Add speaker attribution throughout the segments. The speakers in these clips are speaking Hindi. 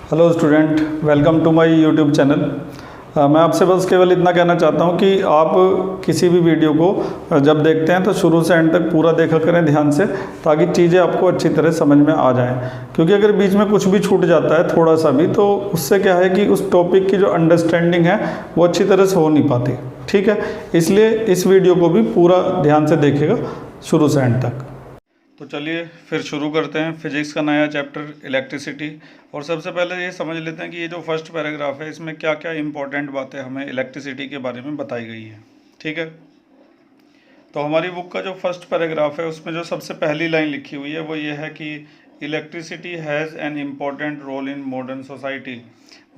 Speaker 1: Hello student, welcome to my YouTube channel. मैं आपसे बस केवल इतना कहना चाहता हूं कि आप किसी भी वीडियो को जब देखते हैं तो शुरू से एंड तक पूरा देखा करें ध्यान से, ताकि चीज़ें आपको अच्छी तरह समझ में आ जाएं। क्योंकि अगर बीच में कुछ भी छूट जाता है थोड़ा सा भी, तो उससे क्या है कि उस टॉपिक की जो अंडरस्टैंडिंग है वो अच्छी तरह से हो नहीं पाती। ठीक है, इसलिए इस वीडियो को भी पूरा ध्यान से देखिएगा शुरू से एंड तक। तो चलिए फिर शुरू करते हैं फिजिक्स का नया चैप्टर इलेक्ट्रिसिटी। और सबसे पहले ये समझ लेते हैं कि ये जो फर्स्ट पैराग्राफ है इसमें क्या क्या इंपॉर्टेंट बातें हमें इलेक्ट्रिसिटी के बारे में बताई गई हैं। ठीक है, तो हमारी बुक का जो फर्स्ट पैराग्राफ है उसमें जो सबसे पहली लाइन लिखी हुई है वो ये है कि electricity has an important role in modern society.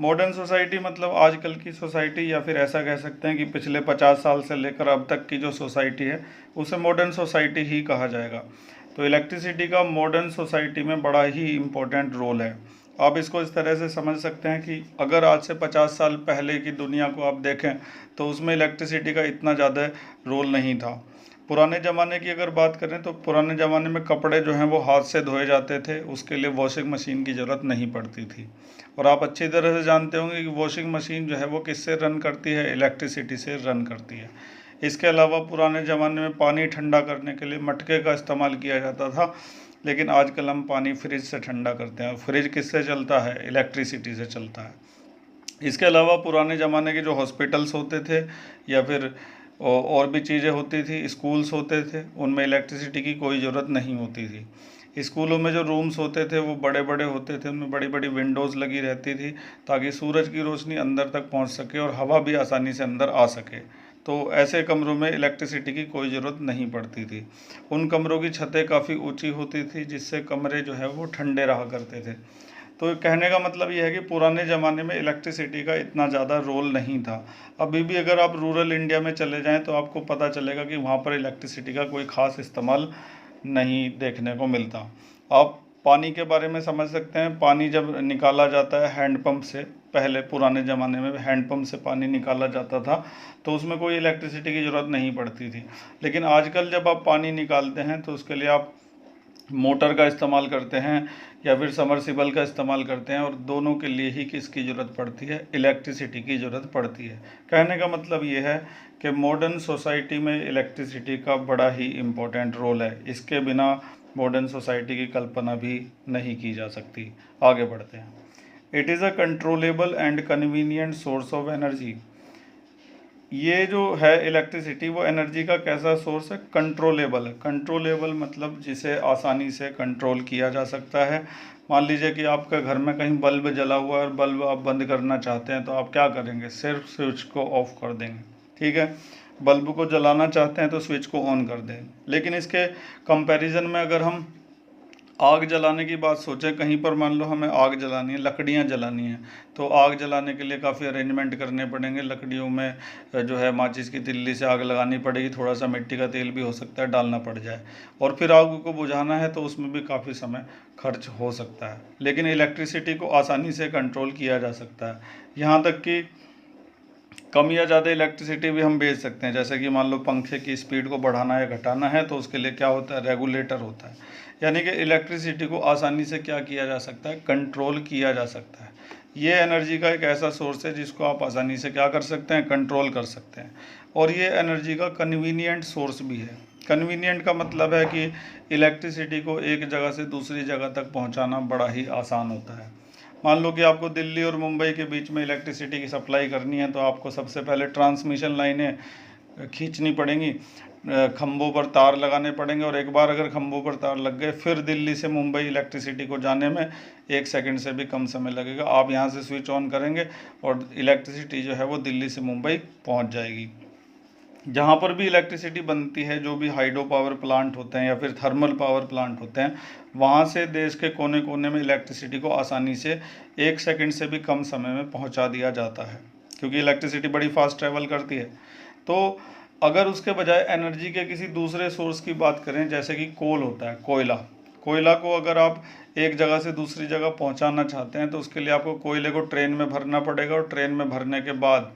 Speaker 1: Modern society मतलब आजकल की सोसाइटी, या फिर ऐसा कह सकते हैं कि पिछले 50 साल से लेकर अब तक की जो सोसाइटी है उसे मॉडर्न सोसाइटी ही कहा जाएगा। तो इलेक्ट्रिसिटी का मॉडर्न सोसाइटी में बड़ा ही इम्पोर्टेंट रोल है। आप इसको इस तरह से समझ सकते हैं कि अगर आज से 50 साल पहले की दुनिया को आप देखें तो उसमें इलेक्ट्रिसिटी का इतना ज़्यादा रोल नहीं था। पुराने ज़माने की अगर बात करें तो पुराने ज़माने में कपड़े जो हैं वो हाथ से धोए जाते थे, उसके लिए वॉशिंग मशीन की ज़रूरत नहीं पड़ती थी। और आप अच्छी तरह से जानते होंगे कि वॉशिंग मशीन जो है वो किससे रन करती है, इलेक्ट्रिसिटी से रन करती है। इसके अलावा पुराने ज़माने में पानी ठंडा करने के लिए मटके का इस्तेमाल किया जाता था, लेकिन आजकल हम पानी फ्रिज से ठंडा करते हैं। फ्रिज किससे चलता है? इलेक्ट्रिसिटी से चलता है। इसके अलावा पुराने ज़माने के जो हॉस्पिटल्स होते थे या फिर और भी चीज़ें होती थी, स्कूल्स होते थे, उनमें इलेक्ट्रिसिटी की कोई ज़रूरत नहीं होती थी। स्कूलों में जो रूम्स होते थे वो बड़े बड़े होते थे, उनमें बड़ी बड़ी विंडोज़ लगी रहती थी ताकि सूरज की रोशनी अंदर तक पहुंच सके और हवा भी आसानी से अंदर आ सके। तो ऐसे कमरों में इलेक्ट्रिसिटी की कोई ज़रूरत नहीं पड़ती थी। उन कमरों की छतें काफ़ी ऊंची होती थी जिससे कमरे जो है वो ठंडे रहा करते थे। तो कहने का मतलब ये है कि पुराने ज़माने में इलेक्ट्रिसिटी का इतना ज़्यादा रोल नहीं था। अभी भी अगर आप रूरल इंडिया में चले जाएं तो आपको पता चलेगा कि वहाँ पर इलेक्ट्रिसिटी का कोई ख़ास इस्तेमाल नहीं देखने को मिलता। आप पानी के बारे में समझ सकते हैं। पानी जब निकाला जाता है हैंडपम्प से, पहले पुराने ज़माने में हैंडपम्प से पानी निकाला जाता था तो उसमें कोई इलेक्ट्रिसिटी की ज़रूरत नहीं पड़ती थी। लेकिन आजकल जब आप पानी निकालते हैं तो उसके लिए आप मोटर का इस्तेमाल करते हैं या फिर समरसिबल का इस्तेमाल करते हैं, और दोनों के लिए ही किसकी ज़रूरत पड़ती है? इलेक्ट्रिसिटी की ज़रूरत पड़ती है। कहने का मतलब ये है कि मॉडर्न सोसाइटी में इलेक्ट्रिसिटी का बड़ा ही इम्पोर्टेंट रोल है। इसके बिना मॉडर्न सोसाइटी की कल्पना भी नहीं की जा सकती। आगे बढ़ते हैं। It is a controllable and convenient source of energy. ये जो है इलेक्ट्रिसिटी वो एनर्जी का कैसा सोर्स है? कंट्रोलेबल है। कंट्रोलेबल मतलब जिसे आसानी से कंट्रोल किया जा सकता है। मान लीजिए कि आपके घर में कहीं बल्ब जला हुआ है और बल्ब आप बंद करना चाहते हैं तो आप क्या करेंगे? सिर्फ स्विच को ऑफ कर देंगे। ठीक है, बल्ब को जलाना चाहते हैं तो स्विच को ऑन कर दें। लेकिन इसके कंपैरिजन में अगर हम आग जलाने की बात सोचें, कहीं पर मान लो हमें आग जलानी है, लकड़ियाँ जलानी हैं, तो आग जलाने के लिए काफ़ी अरेंजमेंट करने पड़ेंगे। लकड़ियों में जो है माचिस की तिल्ली से आग लगानी पड़ेगी, थोड़ा सा मिट्टी का तेल भी हो सकता है डालना पड़ जाए, और फिर आग को बुझाना है तो उसमें भी काफ़ी समय खर्च हो सकता है। लेकिन इलेक्ट्रिसिटी को आसानी से कंट्रोल किया जा सकता है। यहाँ तक कि कम या ज़्यादा इलेक्ट्रिसिटी भी हम भेज सकते हैं। जैसे कि मान लो पंखे की स्पीड को बढ़ाना या घटाना है तो उसके लिए क्या होता है? रेगुलेटर होता है। यानी कि इलेक्ट्रिसिटी को आसानी से क्या किया जा सकता है? कंट्रोल किया जा सकता है। ये एनर्जी का एक ऐसा सोर्स है जिसको आप आसानी से क्या कर सकते हैं? कंट्रोल कर सकते हैं। और ये एनर्जी का कन्वीनियंट सोर्स भी है। कन्वीनियंट का मतलब है कि इलेक्ट्रिसिटी को एक जगह से दूसरी जगह तक पहुंचाना बड़ा ही आसान होता है। मान लो कि आपको दिल्ली और मुंबई के बीच में इलेक्ट्रिसिटी की सप्लाई करनी है तो आपको सबसे पहले ट्रांसमिशन लाइनें खींचनी पड़ेंगी, खंभों पर तार लगाने पड़ेंगे, और एक बार अगर खंभों पर तार लग गए फिर दिल्ली से मुंबई इलेक्ट्रिसिटी को जाने में 1 सेकंड से भी कम समय लगेगा। आप यहाँ से स्विच ऑन करेंगे और इलेक्ट्रिसिटी जो है वो दिल्ली से मुंबई पहुँच जाएगी। जहाँ पर भी इलेक्ट्रिसिटी बनती है, जो भी हाइड्रो पावर प्लांट होते हैं या फिर थर्मल पावर प्लांट होते हैं, वहाँ से देश के कोने कोने में इलेक्ट्रिसिटी को आसानी से 1 सेकंड से भी कम समय में पहुँचा दिया जाता है, क्योंकि इलेक्ट्रिसिटी बड़ी फास्ट ट्रैवल करती है। तो अगर उसके बजाय एनर्जी के किसी दूसरे सोर्स की बात करें, जैसे कि कोल होता है, कोयला, कोयला को अगर आप एक जगह से दूसरी जगह पहुंचाना चाहते हैं तो उसके लिए आपको कोयले को ट्रेन में भरना पड़ेगा, और ट्रेन में भरने के बाद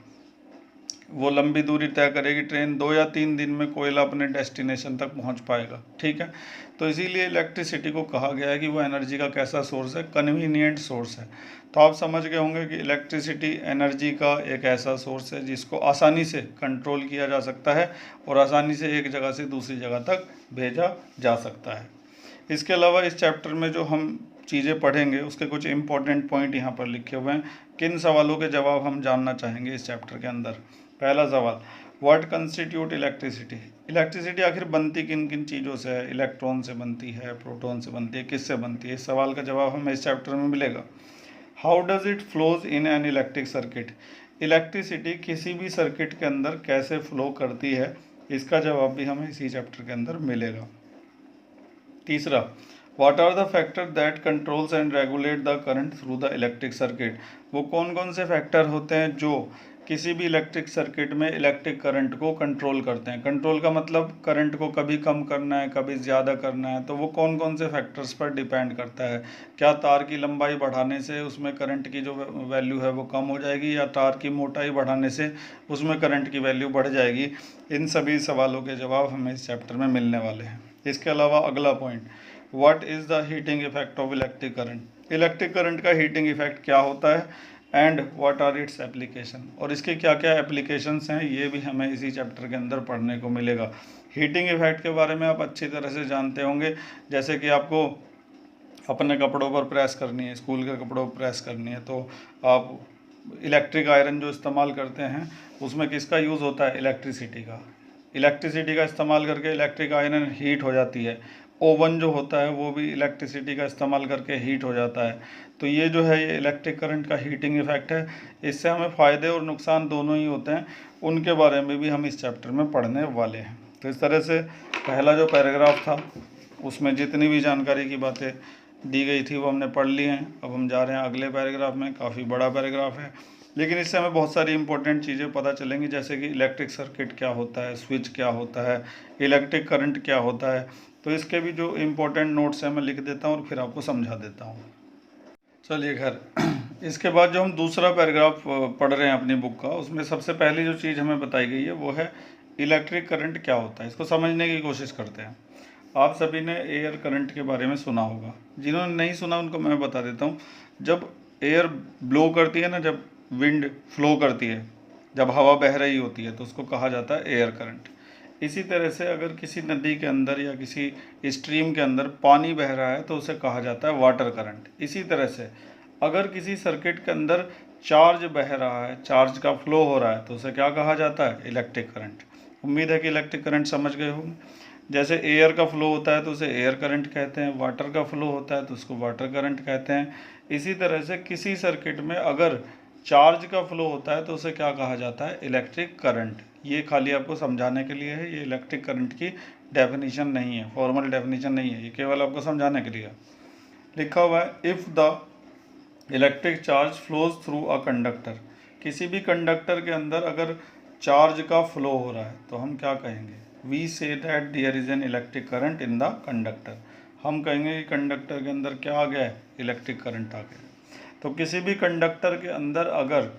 Speaker 1: वो लंबी दूरी तय करेगी ट्रेन, 2 या 3 दिन में कोयला अपने डेस्टिनेशन तक पहुंच पाएगा। ठीक है, तो इसीलिए इलेक्ट्रिसिटी को कहा गया है कि वो एनर्जी का कैसा सोर्स है, कन्वीनियंट सोर्स है। तो आप समझ गए होंगे कि इलेक्ट्रिसिटी एनर्जी का एक ऐसा सोर्स है जिसको आसानी से कंट्रोल किया जा सकता है और आसानी से एक जगह से दूसरी जगह तक भेजा जा सकता है। इसके अलावा इस चैप्टर में जो हम चीज़ें पढ़ेंगे उसके कुछ इंपॉर्टेंट पॉइंट यहाँ पर लिखे हुए हैं। किन सवालों के जवाब हम जानना चाहेंगे इस चैप्टर के अंदर। पहला सवाल, व्हाट कंस्टिट्यूट इलेक्ट्रिसिटी। इलेक्ट्रिसिटी आखिर बनती किन किन चीज़ों से है, इलेक्ट्रॉन से बनती है, प्रोटॉन से बनती है, किससे बनती है। इस सवाल का जवाब हमें इस चैप्टर में मिलेगा। How does it flows in an electric circuit. Electricity किसी भी सर्किट के अंदर कैसे फ्लो करती है, इसका जवाब भी हमें इसी चैप्टर के अंदर मिलेगा। तीसरा, what are the factor that controls and regulate the current through the electric circuit. वो कौन कौन से फैक्टर होते हैं जो किसी भी इलेक्ट्रिक सर्किट में इलेक्ट्रिक करंट को कंट्रोल करते हैं। कंट्रोल का मतलब करंट को कभी कम करना है, कभी ज़्यादा करना है, तो वो कौन कौन से फैक्टर्स पर डिपेंड करता है। क्या तार की लंबाई बढ़ाने से उसमें करंट की जो वैल्यू है वो कम हो जाएगी, या तार की मोटाई बढ़ाने से उसमें करंट की वैल्यू बढ़ जाएगी। इन सभी सवालों के जवाब हमें इस चैप्टर में मिलने वाले हैं। इसके अलावा अगला point, what is the heating effect of electric current. Electric current का हीटिंग इफेक्ट क्या होता है, and what are its application, और इसके क्या क्या एप्लीकेशंस हैं, ये भी हमें इसी चैप्टर के अंदर पढ़ने को मिलेगा। हीटिंग इफेक्ट के बारे में आप अच्छी तरह से जानते होंगे, जैसे कि आपको अपने कपड़ों पर प्रेस करनी है, स्कूल के कपड़ों पर प्रेस करनी है, तो आप इलेक्ट्रिक आयरन जो इस्तेमाल करते हैं उसमें किसका यूज़ होता है, इलेक्ट्रिसिटी का। इलेक्ट्रिसिटी का इस्तेमाल करके इलेक्ट्रिक आयरन हीट हो जाती है। ओवन जो होता है वो भी इलेक्ट्रिसिटी का इस्तेमाल करके हीट हो जाता है। तो ये जो है ये इलेक्ट्रिक करंट का हीटिंग इफेक्ट है। इससे हमें फ़ायदे और नुकसान दोनों ही होते हैं, उनके बारे में भी हम इस चैप्टर में पढ़ने वाले हैं। तो इस तरह से पहला जो पैराग्राफ था उसमें जितनी भी जानकारी की बातें दी गई थी वो हमने पढ़ ली हैं। अब हम जा रहे हैं अगले पैराग्राफ में। काफ़ी बड़ा पैराग्राफ है, लेकिन इससे हमें बहुत सारी इंपॉर्टेंट चीज़ें पता चलेंगी, जैसे कि इलेक्ट्रिक सर्किट क्या होता है, स्विच क्या होता है, इलेक्ट्रिक करंट क्या होता है। तो इसके भी जो इम्पोर्टेंट नोट्स हैं मैं लिख देता हूँ और फिर आपको समझा देता हूँ। चलिए खैर, इसके बाद जो हम दूसरा पैराग्राफ पढ़ रहे हैं अपनी बुक का, उसमें सबसे पहली जो चीज़ हमें बताई गई है वो है इलेक्ट्रिक करंट क्या होता है। इसको समझने की कोशिश करते हैं। आप सभी ने एयर करंट के बारे में सुना होगा, जिन्होंने नहीं सुना उनको मैं बता देता हूँ। जब एयर ब्लो करती है ना, जब विंड फ्लो करती है, जब हवा बह रही होती है, तो उसको कहा जाता है एयर करंट। इसी तरह से अगर किसी नदी के अंदर या किसी स्ट्रीम के अंदर पानी बह रहा है तो उसे कहा जाता है वाटर करंट। इसी तरह से अगर किसी सर्किट के अंदर चार्ज बह रहा है, चार्ज का फ्लो हो रहा है, तो उसे क्या कहा जाता है, इलेक्ट्रिक करंट। उम्मीद है कि इलेक्ट्रिक करंट समझ गए होंगे। जैसे एयर का फ्लो होता है तो उसे एयर करंट कहते हैं, वाटर का फ्लो होता है तो उसको वाटर करंट कहते हैं। इसी तरह से किसी सर्किट में अगर चार्ज का फ्लो होता है तो उसे क्या कहा जाता है, इलेक्ट्रिक करंट। ये खाली आपको समझाने के लिए है, ये इलेक्ट्रिक करंट की डेफिनेशन नहीं है, फॉर्मल डेफिनेशन नहीं है, ये केवल आपको समझाने के लिए लिखा हुआ है। If the electric charge flows through a conductor, किसी भी कंडक्टर के अंदर अगर चार्ज का फ्लो हो रहा है तो हम क्या कहेंगे, we say that there is an electric current in the conductor. हम कहेंगे कि कंडक्टर के अंदर क्या आ गया है, इलेक्ट्रिक करंट आ गया। तो किसी भी कंडक्टर के अंदर अगर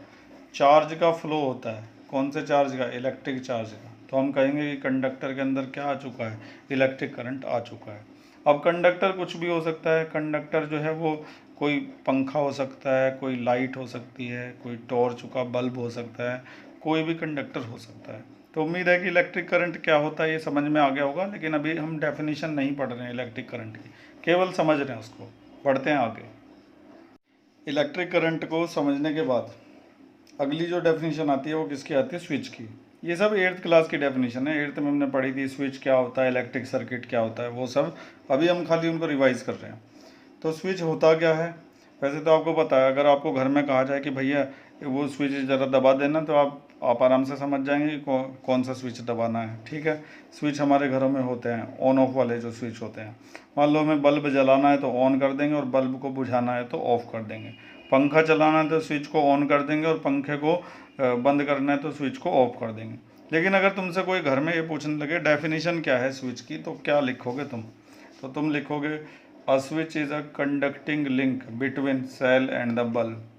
Speaker 1: चार्ज का फ्लो होता है, कौन से चार्ज का, इलेक्ट्रिक चार्ज का, तो हम कहेंगे कि कंडक्टर के अंदर क्या आ चुका है, इलेक्ट्रिक करंट आ चुका है। अब कंडक्टर कुछ भी हो सकता है। कंडक्टर जो है वो कोई पंखा हो सकता है, कोई लाइट हो सकती है, कोई टॉर्च का बल्ब हो सकता है, कोई भी कंडक्टर हो सकता है। तो उम्मीद है कि इलेक्ट्रिक करंट क्या होता है ये समझ में आ गया होगा, लेकिन अभी हम डेफिनेशन नहीं पढ़ रहे हैं इलेक्ट्रिक करंट की, केवल समझ रहे हैं उसको। पढ़ते हैं आगे। इलेक्ट्रिक करंट को समझने के बाद अगली जो डेफिनेशन आती है वो किसकी आती है, स्विच की। ये सब 8th क्लास की डेफिनेशन है, 8th में हमने पढ़ी थी। स्विच क्या होता है, इलेक्ट्रिक सर्किट क्या होता है, वो सब अभी हम खाली उनको रिवाइज कर रहे हैं। तो स्विच होता क्या है, वैसे तो आपको पता है। अगर आपको घर में कहा जाए कि भैया वो स्विच ज़रा दबा देना, तो आप आराम से समझ जाएंगे कि कौन सा स्विच दबाना है। ठीक है, स्विच हमारे घरों में होते हैं ऑन ऑफ वाले जो स्विच होते हैं। मान लो हमें बल्ब जलाना है तो ऑन कर देंगे, और बल्ब को बुझाना है तो ऑफ़ कर देंगे। पंखा चलाना है तो स्विच को ऑन कर देंगे, और पंखे को बंद करना है तो स्विच को ऑफ कर देंगे। लेकिन अगर तुमसे कोई घर में ये पूछने लगे डेफिनेशन क्या है स्विच की, तो क्या लिखोगे तुम, तो तुम लिखोगे a switch is a conducting link between cell and the bulb.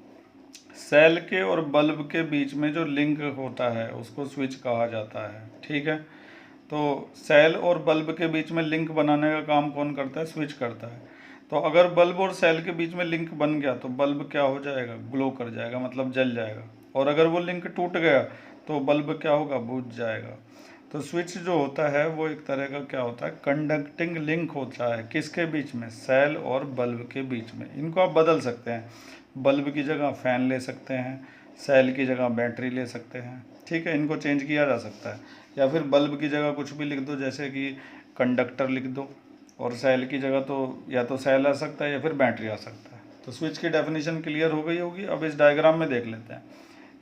Speaker 1: Cell के और बल्ब के बीच में जो लिंक होता है उसको स्विच कहा जाता है। ठीक है, तो सेल और बल्ब के बीच में लिंक बनाने का काम कौन करता है? स्विच करता है। तो अगर बल्ब और सेल के बीच में लिंक बन गया तो बल्ब क्या हो जाएगा? ग्लो कर जाएगा, मतलब जल जाएगा। और अगर वो लिंक टूट गया तो बल्ब क्या होगा? बुझ जाएगा। तो स्विच जो होता है वो एक तरह का क्या होता है? कंडक्टिंग लिंक होता है। किसके बीच में? सेल और बल्ब के बीच में। इनको आप बदल सकते हैं, बल्ब की जगह फैन ले सकते हैं, सेल की जगह बैटरी ले सकते हैं। ठीक है, इनको चेंज किया जा सकता है। या फिर बल्ब की जगह कुछ भी लिख दो, जैसे कि कंडक्टर लिख दो, और सेल की जगह तो या तो सेल आ सकता है या फिर बैटरी आ सकता है। तो स्विच की डेफिनेशन क्लियर हो गई होगी। अब इस डायग्राम में देख लेते हैं।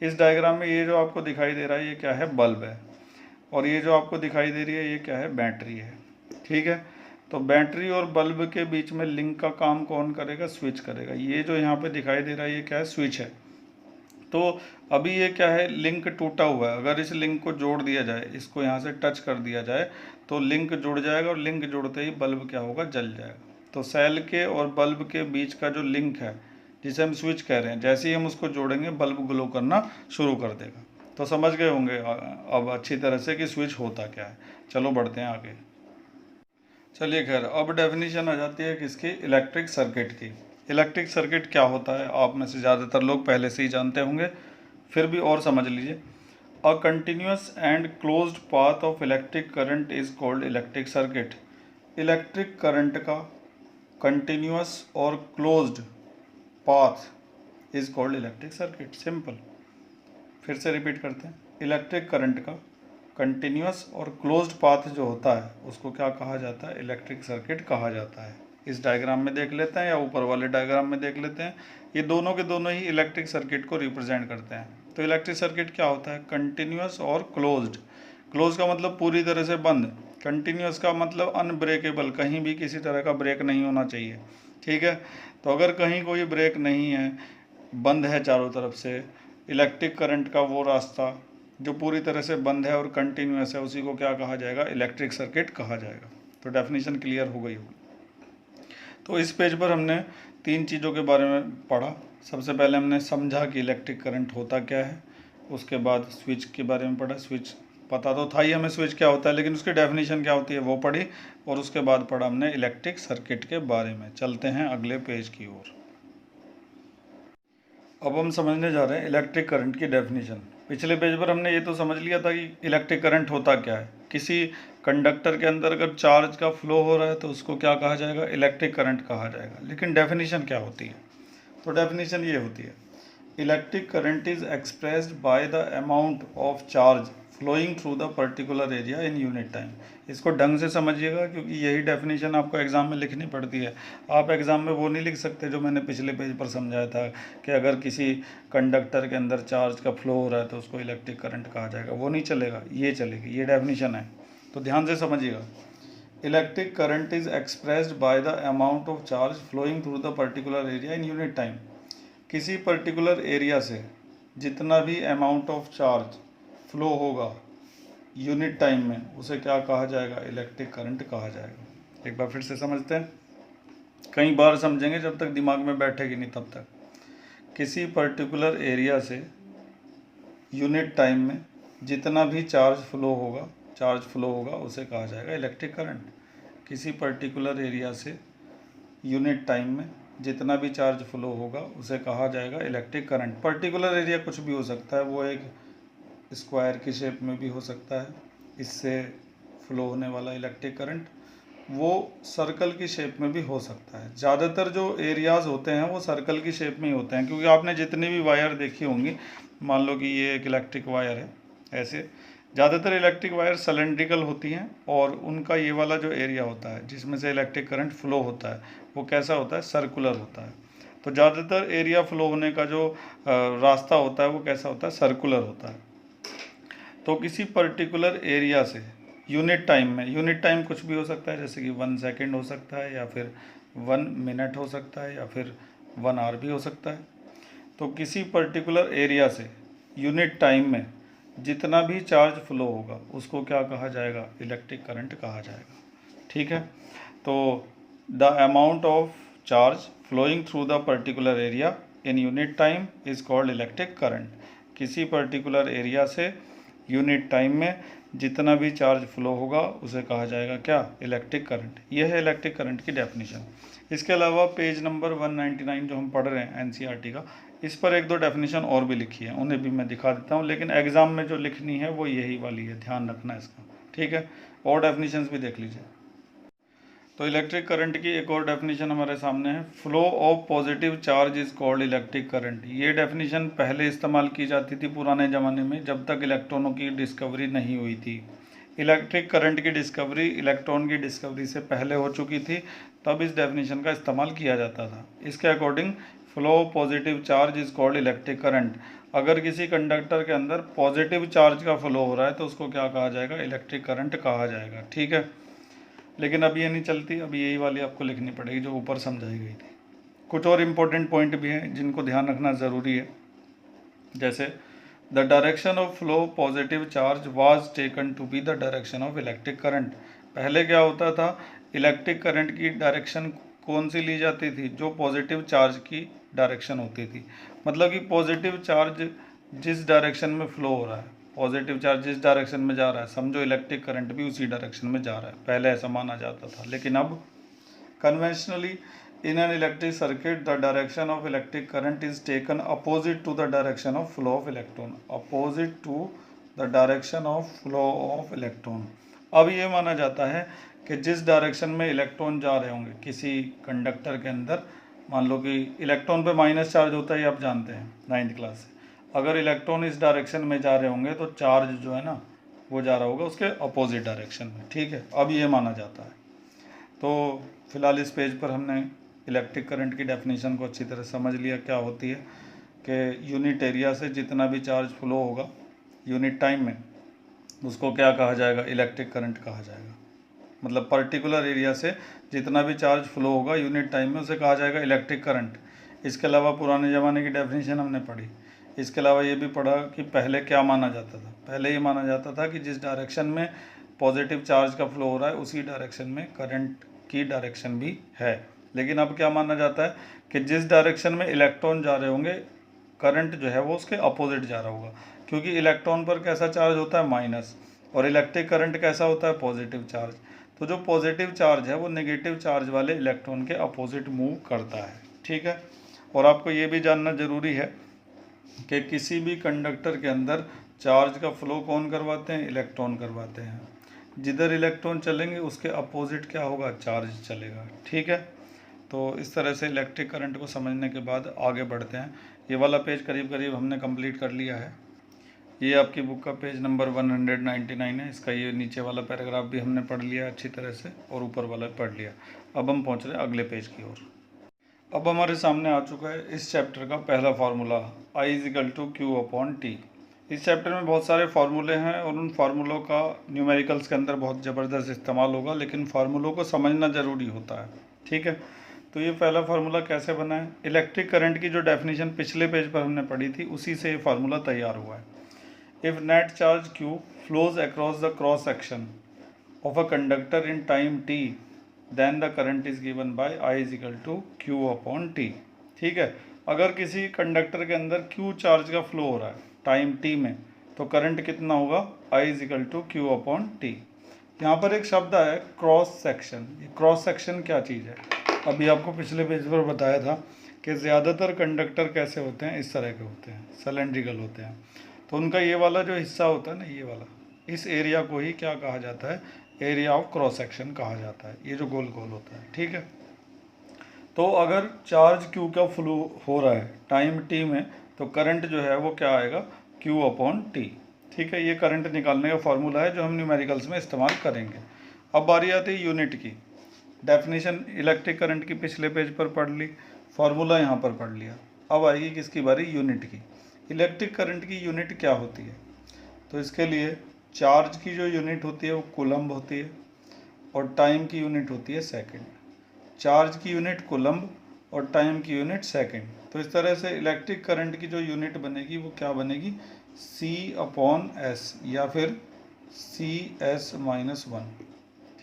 Speaker 1: इस डायग्राम में ये जो आपको दिखाई दे रहा है ये क्या है? बल्ब है। और ये जो आपको दिखाई दे रही है ये क्या है? बैटरी है। ठीक है, तो बैटरी और बल्ब के बीच में लिंक का काम कौन करेगा? स्विच करेगा। ये जो यहाँ पे दिखाई दे रहा है ये क्या है? स्विच है। तो अभी ये क्या है? लिंक टूटा हुआ है। अगर इस लिंक को जोड़ दिया जाए, इसको यहाँ से टच कर दिया जाए तो लिंक जुड़ जाएगा, और लिंक जुड़ते ही बल्ब क्या होगा? जल जाएगा। तो सेल के और बल्ब के बीच का जो लिंक है जिसे हम स्विच कह रहे हैं, जैसे ही हम उसको जोड़ेंगे बल्ब ग्लो करना शुरू कर देगा। तो समझ गए होंगे अब अच्छी तरह से कि स्विच होता क्या है। चलो बढ़ते हैं आगे। चलिए खैर, अब डेफिनेशन आ जाती है किसकी? इलेक्ट्रिक सर्किट की। इलेक्ट्रिक सर्किट क्या होता है आप में से ज़्यादातर लोग पहले से ही जानते होंगे, फिर भी और समझ लीजिए। A continuous and closed path of electric current is called electric circuit. Electric current का कंटिन्यूस और closed path is called electric circuit. Simple. फिर से रिपीट करते हैं। इलेक्ट्रिक करंट का कंटिन्यूस और क्लोज्ड पाथ जो होता है उसको क्या कहा जाता है? इलेक्ट्रिक सर्किट कहा जाता है। इस डायग्राम में देख लेते हैं या ऊपर वाले डायग्राम में देख लेते हैं। ये दोनों के दोनों ही इलेक्ट्रिक सर्किट को रिप्रेजेंट करते हैं। तो इलेक्ट्रिक सर्किट क्या होता है? कंटिन्यूस और क्लोज्ड। क्लोज का मतलब पूरी तरह से बंद, कंटिन्यूस का मतलब अनब्रेकेबल, कहीं भी किसी तरह का ब्रेक नहीं होना चाहिए। ठीक है, तो अगर कहीं कोई ब्रेक नहीं है, बंद है चारों तरफ से, इलेक्ट्रिक करंट का वो रास्ता जो पूरी तरह से बंद है और कंटिन्यूस है, उसी को क्या कहा जाएगा? इलेक्ट्रिक सर्किट कहा जाएगा। तो डेफिनेशन क्लियर हो गई होगी। तो इस पेज पर हमने तीन चीज़ों के बारे में पढ़ा। सबसे पहले हमने समझा कि इलेक्ट्रिक करंट होता क्या है। उसके बाद स्विच के बारे में पढ़ा। स्विच पता तो था ही हमें स्विच क्या होता है, लेकिन उसकी डेफिनेशन क्या होती है वो पढ़ी। और उसके बाद पढ़ा हमने इलेक्ट्रिक सर्किट के बारे में। चलते हैं अगले पेज की ओर। अब हम समझने जा रहे हैं इलेक्ट्रिक करंट की डेफिनेशन। पिछले पेज पर हमने ये तो समझ लिया था कि इलेक्ट्रिक करंट होता क्या है। किसी कंडक्टर के अंदर अगर चार्ज का फ्लो हो रहा है तो उसको क्या कहा जाएगा? इलेक्ट्रिक करंट कहा जाएगा। लेकिन डेफिनेशन क्या होती है? तो डेफिनेशन ये होती है, electric current is expressed by the amount of charge flowing through the particular area in unit time. इसको ढंग से समझिएगा क्योंकि यही डेफिनेशन आपको एग्जाम में लिखनी पड़ती है। आप एग्जाम में वो नहीं लिख सकते जो मैंने पिछले पेज पर समझाया था कि अगर किसी कंडक्टर के अंदर चार्ज का फ्लो हो रहा है तो उसको इलेक्ट्रिक करंट कहा जाएगा, वो नहीं चलेगा, ये चलेगी। ये डेफिनेशन है, तो ध्यान से समझिएगा। Electric current is expressed by the amount of charge flowing through the particular area in unit time. किसी पर्टिकुलर एरिया से जितना भी अमाउंट ऑफ चार्ज फ्लो होगा यूनिट टाइम में उसे क्या कहा जाएगा? इलेक्ट्रिक करंट कहा जाएगा। एक बार फिर से समझते हैं, कई बार समझेंगे, जब तक दिमाग में बैठेगी नहीं तब तक। किसी पर्टिकुलर एरिया से यूनिट टाइम में जितना भी चार्ज फ्लो होगा उसे कहा जाएगा इलेक्ट्रिक करंट। किसी पर्टिकुलर एरिया से यूनिट टाइम में जितना भी चार्ज फ्लो होगा उसे कहा जाएगा इलेक्ट्रिक करंट। पर्टिकुलर एरिया कुछ भी हो सकता है, वो एक स्क्वायर की शेप में भी हो सकता है, इससे फ्लो होने वाला इलेक्ट्रिक करंट। वो सर्कल की शेप में भी हो सकता है। ज़्यादातर जो एरियाज़ होते हैं वो सर्कल की शेप में ही होते हैं, क्योंकि आपने जितनी भी वायर देखी होंगी, मान लो कि ये एक इलेक्ट्रिक वायर है, ऐसे ज़्यादातर इलेक्ट्रिक वायर सिलेंड्रिकल होती हैं, और उनका ये वाला जो एरिया होता है जिसमें से इलेक्ट्रिक करंट फ्लो होता है वो कैसा होता है? सर्कुलर होता है। तो ज़्यादातर एरिया फ्लो होने का जो रास्ता होता है वो कैसा होता है? सर्कुलर होता है। तो किसी पर्टिकुलर एरिया से यूनिट टाइम में, यूनिट टाइम कुछ भी हो सकता है, जैसे कि 1 सेकेंड हो सकता है, या फिर 1 मिनट हो सकता है, या फिर 1 आवर भी हो सकता है। तो किसी पर्टिकुलर एरिया से यूनिट टाइम में जितना भी चार्ज फ्लो होगा उसको क्या कहा जाएगा? इलेक्ट्रिक करंट कहा जाएगा। ठीक है, तो the amount of charge flowing through the particular area in unit time is called electric current. किसी पर्टिकुलर एरिया से यूनिट टाइम में जितना भी चार्ज फ्लो होगा उसे कहा जाएगा क्या, इलेक्ट्रिक करंट। यह है इलेक्ट्रिक करंट की डेफिनेशन। इसके अलावा पेज नंबर 199 जो हम पढ़ रहे हैं एनसीईआरटी का, इस पर एक दो डेफिनेशन और भी लिखी है, उन्हें भी मैं दिखा देता हूँ, लेकिन एग्जाम में जो लिखनी है वो यही वाली है, ध्यान रखना इसका, ठीक है। और डेफिनेशंस भी देख लीजिए। तो इलेक्ट्रिक करंट की एक और डेफिनेशन हमारे सामने है, flow of positive charge is called electric current. ये डेफिनेशन पहले इस्तेमाल की जाती थी पुराने ज़माने में, जब तक इलेक्ट्रॉनों की डिस्कवरी नहीं हुई थी। इलेक्ट्रिक करंट की डिस्कवरी इलेक्ट्रॉन की डिस्कवरी से पहले हो चुकी थी, तब इस डेफिनेशन का इस्तेमाल किया जाता था। इसके according flow of positive charge is called electric current. अगर किसी कंडक्टर के अंदर पॉजिटिव चार्ज का फ्लो हो रहा है तो उसको क्या कहा जाएगा, इलेक्ट्रिक करंट कहा जाएगा, ठीक है। लेकिन अब ये नहीं चलती, अब यही वाली आपको लिखनी पड़ेगी जो ऊपर समझाई गई थी। कुछ और इम्पोर्टेंट पॉइंट भी हैं जिनको ध्यान रखना ज़रूरी है, जैसे the direction of flow positive charge was taken to be the direction of electric current. पहले क्या होता था, इलेक्ट्रिक करंट की डायरेक्शन कौन सी ली जाती थी, जो पॉजिटिव चार्ज की डायरेक्शन होती थी। मतलब कि पॉजिटिव चार्ज जिस डायरेक्शन में फ्लो हो रहा है, पॉजिटिव चार्ज जिस डायरेक्शन में जा रहा है, समझो इलेक्ट्रिक करंट भी उसी डायरेक्शन में जा रहा है। पहले ऐसा माना जाता था, लेकिन अब conventionally in an electric circuit the direction of electric current is taken opposite to the direction of flow of electron, opposite to the direction of flow of electron. अब ये माना जाता है कि जिस डायरेक्शन में इलेक्ट्रॉन जा रहे होंगे किसी कंडक्टर के अंदर, मान लो कि इलेक्ट्रॉन पे माइनस चार्ज होता है, आप जानते हैं 9th क्लास से। अगर इलेक्ट्रॉन इस डायरेक्शन में जा रहे होंगे तो चार्ज जो है ना वो जा रहा होगा उसके अपोजिट डायरेक्शन में, ठीक है। अब ये माना जाता है। तो फिलहाल इस पेज पर हमने इलेक्ट्रिक करंट की डेफिनेशन को अच्छी तरह समझ लिया, क्या होती है कि यूनिट एरिया से जितना भी चार्ज फ्लो होगा यूनिट टाइम में उसको क्या कहा जाएगा, इलेक्ट्रिक करंट कहा जाएगा। मतलब पर्टिकुलर एरिया से जितना भी चार्ज फ्लो होगा यूनिट टाइम में उसे कहा जाएगा इलेक्ट्रिक करंट। इसके अलावा पुराने ज़माने की डेफिनेशन हमने पढ़ी। इसके अलावा ये भी पढ़ा कि पहले क्या माना जाता था, पहले ये माना जाता था कि जिस डायरेक्शन में पॉजिटिव चार्ज का फ्लो हो रहा है उसी डायरेक्शन में करंट की डायरेक्शन भी है। लेकिन अब क्या माना जाता है कि जिस डायरेक्शन में इलेक्ट्रॉन जा रहे होंगे करंट जो है वो उसके अपोजिट जा रहा होगा, क्योंकि इलेक्ट्रॉन पर कैसा चार्ज होता है, माइनस, और इलेक्ट्रिक करंट कैसा होता है, पॉजिटिव चार्ज। तो जो पॉजिटिव चार्ज है वो नेगेटिव चार्ज वाले इलेक्ट्रॉन के अपोजिट मूव करता है, ठीक है। और आपको ये भी जानना ज़रूरी है कि किसी भी कंडक्टर के अंदर चार्ज का फ्लो कौन करवाते हैं, इलेक्ट्रॉन करवाते हैं। जिधर इलेक्ट्रॉन चलेंगे उसके अपोजिट क्या होगा, चार्ज चलेगा, ठीक है। तो इस तरह से इलेक्ट्रिक करंट को समझने के बाद आगे बढ़ते हैं। ये वाला पेज करीब करीब हमने कंप्लीट कर लिया है। ये आपकी बुक का पेज नंबर 199 है। इसका ये नीचे वाला पैराग्राफ भी हमने पढ़ लिया अच्छी तरह से, और ऊपर वाला पढ़ लिया। अब हम पहुंच रहे हैं अगले पेज की ओर। अब हमारे सामने आ चुका है इस चैप्टर का पहला फार्मूला, I=Q/T। इस चैप्टर में बहुत सारे फार्मूले हैं और उन फार्मूलों का न्यूमेरिकल्स के अंदर बहुत ज़बरदस्त इस्तेमाल होगा, लेकिन फार्मूलों को समझना ज़रूरी होता है, ठीक है। तो ये पहला फार्मूला कैसे बना है, इलेक्ट्रिक करंट की जो डेफिनेशन पिछले पेज पर हमने पढ़ी थी उसी से ये फार्मूला तैयार हुआ है। If net charge Q flows across the cross section of a conductor in time t, then the current is given by I=Q/T, ठीक है। अगर किसी कंडक्टर के अंदर Q चार्ज का फ्लो हो रहा है टाइम t में, तो करंट कितना होगा, I=Q/T। यहाँ पर एक शब्द आया क्रॉस सेक्शन। ये क्रॉस सेक्शन क्या चीज़ है, अभी आपको पिछले पेज पर बताया था कि ज़्यादातर कंडक्टर कैसे होते हैं, इस तरह के होते हैं, सिलेंड्रिकल होते हैं। तो उनका ये वाला जो हिस्सा होता है ना, ये वाला, इस एरिया को ही क्या कहा जाता है, एरिया ऑफ क्रॉस सेक्शन कहा जाता है, ये जो गोल गोल होता है, ठीक है। तो अगर चार्ज Q का फ्लो हो रहा है टाइम t में, तो करंट जो है वो क्या आएगा, Q/T, ठीक है। ये करंट निकालने का फार्मूला है जो हम न्यूमेरिकल्स में इस्तेमाल करेंगे। अब बारी आती है यूनिट की। डेफिनेशन इलेक्ट्रिक करंट की पिछले पेज पर पढ़ ली, फार्मूला यहाँ पर पढ़ लिया। अब आएगी किसकी बारी, यूनिट की। इलेक्ट्रिक करंट की यूनिट क्या होती है, तो इसके लिए चार्ज की जो यूनिट होती है वो कूलम्ब होती है, और टाइम की यूनिट होती है सेकंड। चार्ज की यूनिट कूलम्ब और टाइम की यूनिट सेकंड। तो इस तरह से इलेक्ट्रिक करंट की जो यूनिट बनेगी वो क्या बनेगी, C/S या फिर CS-1,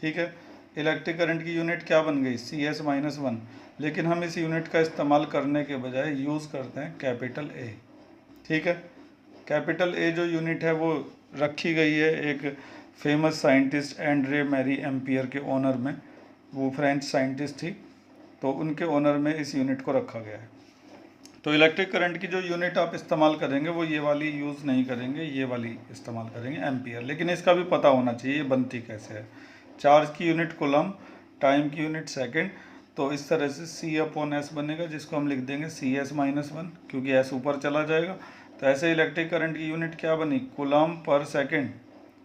Speaker 1: ठीक है। इलेक्ट्रिक करंट की यूनिट क्या बन गई, CS-1, लेकिन हम इस यूनिट का इस्तेमाल करने के बजाय यूज़ करते हैं कैपिटल ए। ठीक है, कैपिटल ए जो यूनिट है वो रखी गई है एक famous scientist Andre Marie Ampere के ऑनर में। वो फ्रेंच साइंटिस्ट थी, तो उनके ऑनर में इस यूनिट को रखा गया है। तो इलेक्ट्रिक करंट की जो यूनिट आप इस्तेमाल करेंगे वो ये वाली यूज़ नहीं करेंगे, ये वाली इस्तेमाल करेंगे, एम्पियर। लेकिन इसका भी पता होना चाहिए ये बनती कैसे है। चार्ज की यूनिट कूलम, टाइम की यूनिट सेकंड। तो इस तरह से C/S बनेगा, जिसको हम लिख देंगे CS-1, क्योंकि S ऊपर चला जाएगा। तो ऐसे इलेक्ट्रिक करंट की यूनिट क्या बनी, coulomb per second,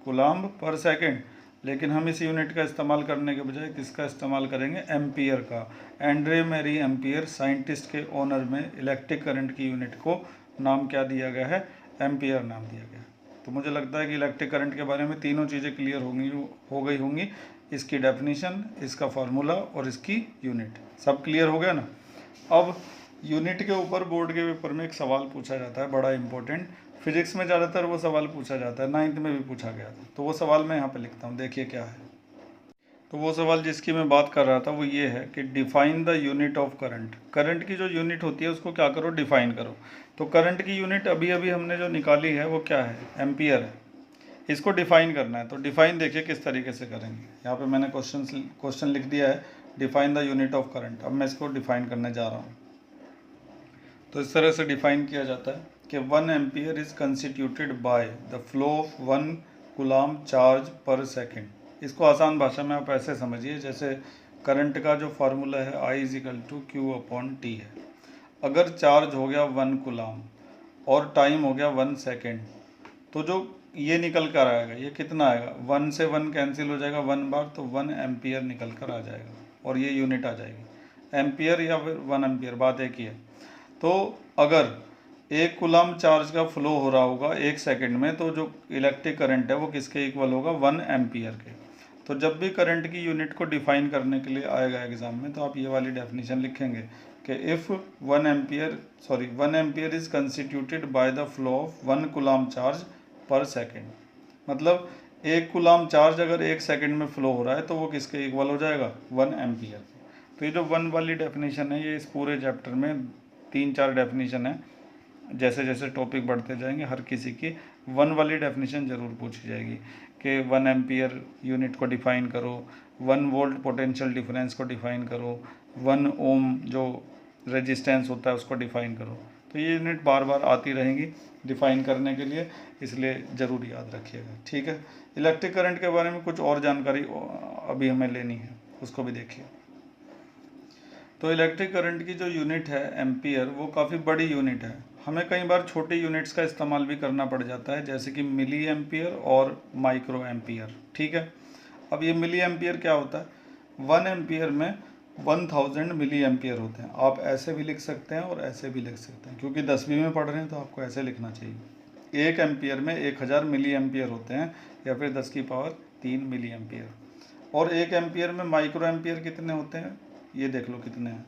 Speaker 1: coulomb per second. लेकिन हम इस यूनिट का इस्तेमाल करने के बजाय किसका इस्तेमाल करेंगे, एम्पियर का। एंड्रे मैरी एम्पियर साइंटिस्ट के ऑनर में इलेक्ट्रिक करंट की यूनिट को नाम क्या दिया गया है, एम्पियर नाम दिया गया है। तो मुझे लगता है कि इलेक्ट्रिक करंट के बारे में तीनों चीज़ें क्लियर हो गई होंगी। इसकी डेफिनेशन, इसका फार्मूला और इसकी यूनिट, सब क्लियर हो गया ना। अब यूनिट के ऊपर बोर्ड के पेपर में एक सवाल पूछा जाता है, बड़ा इंपॉर्टेंट। फिजिक्स में ज़्यादातर वो सवाल पूछा जाता है, 9th में भी पूछा गया था। तो वो सवाल मैं यहाँ पे लिखता हूँ, देखिए क्या है। तो वो सवाल जिसकी मैं बात कर रहा था वो ये है कि define the unit of current. Current की जो यूनिट होती है उसको क्या करो, डिफाइन करो। तो करंट की यूनिट अभी अभी हमने जो निकाली है वो क्या है, एम्पियर है। इसको डिफाइन करना है। तो डिफाइन देखिए किस तरीके से करेंगे। यहाँ पे मैंने क्वेश्चन लिख दिया है, define the unit of current. अब मैं इसको डिफाइन करने जा रहा हूँ। तो इस तरह से डिफाइन किया जाता है कि 1 ampere is constituted by the flow of 1 coulomb charge पर सेकेंड। इसको आसान भाषा में आप ऐसे समझिए, जैसे करंट का जो फार्मूला है I = Q/T है। अगर चार्ज हो गया 1 कूलम और टाइम हो गया 1 सेकेंड, तो जो ये निकल कर आएगा, ये कितना आएगा, 1 से 1 कैंसिल हो जाएगा 1 बार, तो 1 एम्पियर निकल कर आ जाएगा और ये यूनिट आ जाएगी, एम्पियर या फिर 1 एम्पियर, बात एक ही है। तो अगर 1 कूलम चार्ज का फ्लो हो रहा होगा 1 सेकेंड में, तो जो इलेक्ट्रिक करंट है वो किसके इक्वल होगा, 1 एम्पियर के। तो जब भी करंट की यूनिट को डिफाइन करने के लिए आएगा एग्जाम में, तो आप ये वाली डेफिनेशन लिखेंगे कि if 1 ampere is constituted by the flow of 1 coulomb charge पर सेकेंड। मतलब 1 कूलम चार्ज अगर 1 सेकेंड में फ्लो हो रहा है तो वो किसके इक्वल हो जाएगा, 1 एम्पियर। तो ये जो 1 वाली डेफिनेशन है, ये इस पूरे चैप्टर में 3-4 डेफिनेशन है। जैसे जैसे टॉपिक बढ़ते जाएंगे हर किसी की 1 वाली डेफिनेशन ज़रूर पूछी जाएगी कि 1 एम्पियर यूनिट को डिफ़ाइन करो, 1 वोल्ट पोटेंशियल डिफरेंस को डिफ़ाइन करो, 1 ओम जो रेजिस्टेंस होता है उसको डिफ़ाइन करो। तो ये यूनिट बार बार आती रहेंगी डिफ़ाइन करने के लिए, इसलिए ज़रूर याद रखिएगा। ठीक है, इलेक्ट्रिक करंट के बारे में कुछ और जानकारी अभी हमें लेनी है, उसको भी देखिए। तो इलेक्ट्रिक करंट की जो यूनिट है एम्पियर, वो काफ़ी बड़ी यूनिट है। हमें कई बार छोटी यूनिट्स का इस्तेमाल भी करना पड़ जाता है, जैसे कि मिली एम्पियर और माइक्रो एम्पियर। ठीक है, अब ये मिली एम्पियर क्या होता है, 1 एम्पियर में 1000 मिली एम्पियर होते हैं। आप ऐसे भी लिख सकते हैं और ऐसे भी लिख सकते हैं, क्योंकि 10वीं में पढ़ रहे हैं तो आपको ऐसे लिखना चाहिए। 1 एम्पियर में 1000 मिली एम्पियर होते हैं, या फिर 10⁻³ मिली एम्पियर। और 1 एम्पियर में माइक्रो एम्पियर कितने होते हैं, ये देख लो कितने हैं,